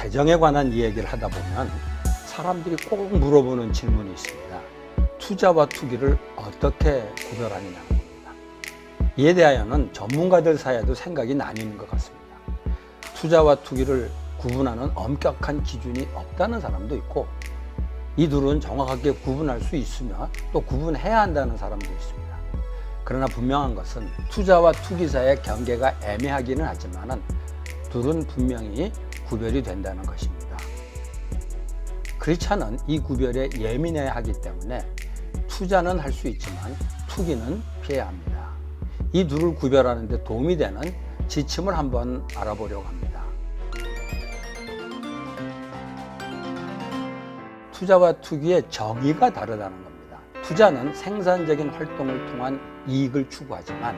재정에 관한 이야기를 하다 보면 사람들이 꼭 물어보는 질문이 있습니다. 투자와 투기를 어떻게 구별하느냐는 겁니다. 이에 대하여는 전문가들 사이에도 생각이 나뉘는 것 같습니다. 투자와 투기를 구분하는 엄격한 기준이 없다는 사람도 있고, 이 둘은 정확하게 구분할 수 있으며 또 구분해야 한다는 사람도 있습니다. 그러나 분명한 것은 투자와 투기 사이의 경계가 애매하기는 하지만 둘은 분명히 구별이 된다는 것입니다. 크리스찬은 이 구별에 예민해야 하기 때문에 투자는 할 수 있지만 투기는 피해야 합니다. 이 둘을 구별하는 데 도움이 되는 지침을 한번 알아보려고 합니다. 투자와 투기의 정의가 다르다는 겁니다. 투자는 생산적인 활동을 통한 이익을 추구하지만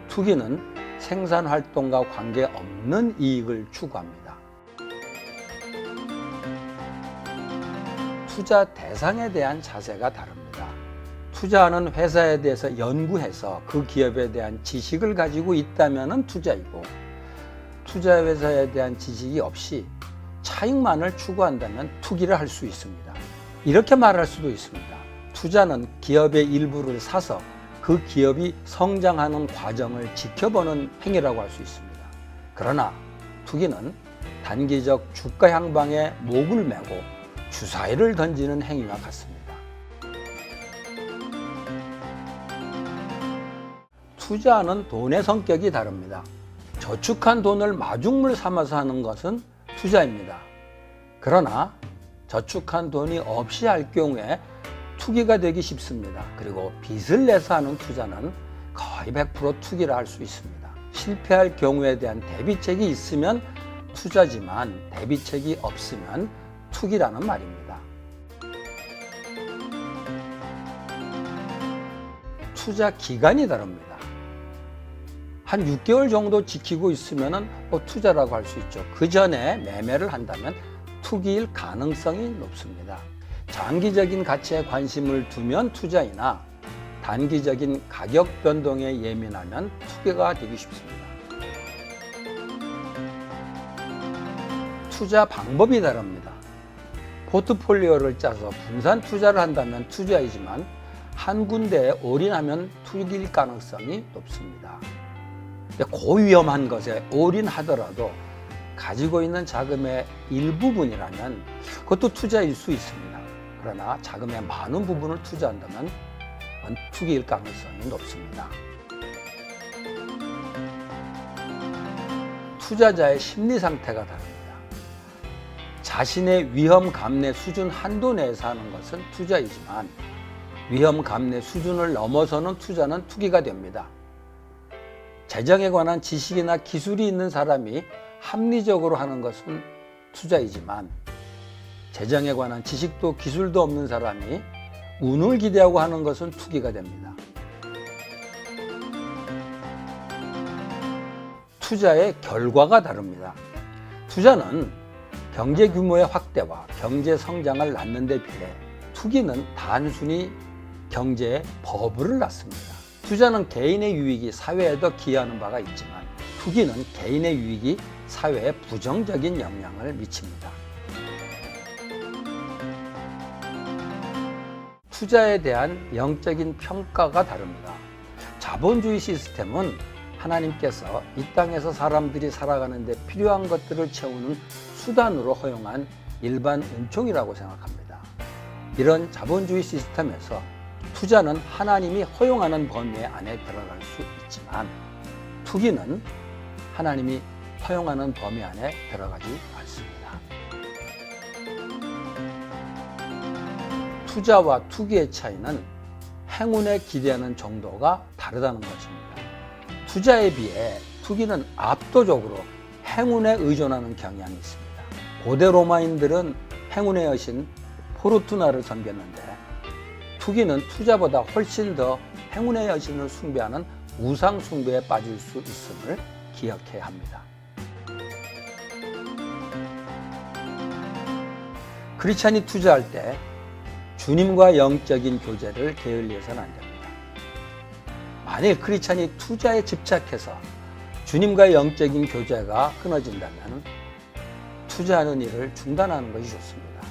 투기는 생산 활동과 관계없는 이익을 추구합니다. 투자 대상에 대한 자세가 다릅니다. 투자하는 회사에 대해서 연구해서 그 기업에 대한 지식을 가지고 있다면 투자이고, 투자 회사에 대한 지식이 없이 차익만을 추구한다면 투기를 할 수 있습니다. 이렇게 말할 수도 있습니다. 투자는 기업의 일부를 사서 그 기업이 성장하는 과정을 지켜보는 행위라고 할 수 있습니다. 그러나 투기는 단기적 주가 향방에 목을 매고 주사위를 던지는 행위와 같습니다. 투자는 돈의 성격이 다릅니다. 저축한 돈을 마중물 삼아서 하는 것은 투자입니다. 그러나 저축한 돈이 없이 할 경우에 투기가 되기 쉽습니다. 그리고 빚을 내서 하는 투자는 거의 100% 투기라 할 수 있습니다. 실패할 경우에 대한 대비책이 있으면 투자지만 대비책이 없으면 투기라는 말입니다. 투자 기간이 다릅니다. 한 6개월 정도 지키고 있으면 투자라고 할 수 있죠. 그 전에 매매를 한다면 투기일 가능성이 높습니다. 장기적인 가치에 관심을 두면 투자이나 단기적인 가격 변동에 예민하면 투기가 되기 쉽습니다. 투자 방법이 다릅니다. 포트폴리오를 짜서 분산 투자를 한다면 투자이지만 한 군데에 올인하면 투기일 가능성이 높습니다. 고위험한 것에 올인하더라도 가지고 있는 자금의 일부분이라면 그것도 투자일 수 있습니다. 그러나 자금의 많은 부분을 투자한다면 투기일 가능성이 높습니다. 투자자의 심리 상태가 다릅니다. 자신의 위험 감내 수준 한도 내에서 하는 것은 투자이지만 위험 감내 수준을 넘어서는 투자는 투기가 됩니다. 재정에 관한 지식이나 기술이 있는 사람이 합리적으로 하는 것은 투자이지만 재정에 관한 지식도 기술도 없는 사람이 운을 기대하고 하는 것은 투기가 됩니다. 투자의 결과가 다릅니다. 투자는 경제 규모의 확대와 경제 성장을 낳는 데 비해 투기는 단순히 경제의 버블을 낳습니다. 투자는 개인의 유익이 사회에 더 기여하는 바가 있지만 투기는 개인의 유익이 사회에 부정적인 영향을 미칩니다. 투자에 대한 영적인 평가가 다릅니다. 자본주의 시스템은 하나님께서 이 땅에서 사람들이 살아가는 데 필요한 것들을 채우는 수단으로 허용한 일반 은총이라고 생각합니다. 이런 자본주의 시스템에서 투자는 하나님이 허용하는 범위 안에 들어갈 수 있지만 투기는 하나님이 허용하는 범위 안에 들어가지 않습니다. 투자와 투기의 차이는 행운에 기대하는 정도가 다르다는 것입니다. 투자에 비해 투기는 압도적으로 행운에 의존하는 경향이 있습니다. 고대 로마인들은 행운의 여신 포르투나를 섬겼는데 투기는 투자보다 훨씬 더 행운의 여신을 숭배하는 우상 숭배에 빠질 수 있음을 기억해야 합니다. 크리스찬이 투자할 때 주님과 영적인 교제를 게을리해서는 안 됩니다. 만일 크리스찬이 투자에 집착해서 주님과 영적인 교제가 끊어진다면 투자하는 일을 중단하는 것이 좋습니다.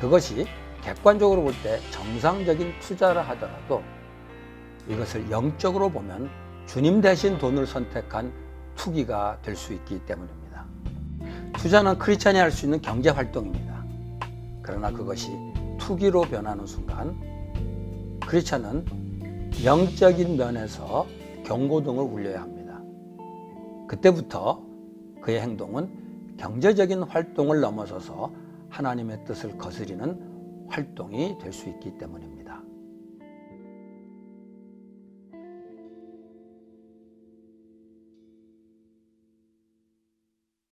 그것이 객관적으로 볼 때 정상적인 투자라 하더라도 이것을 영적으로 보면 주님 대신 돈을 선택한 투기가 될 수 있기 때문입니다. 투자는 크리스찬이 할 수 있는 경제 활동입니다. 그러나 그것이 투기로 변하는 순간 크리스찬은 영적인 면에서 경고등을 울려야 합니다. 그때부터 그의 행동은 경제적인 활동을 넘어서서 하나님의 뜻을 거스리는 활동이 될 수 있기 때문입니다.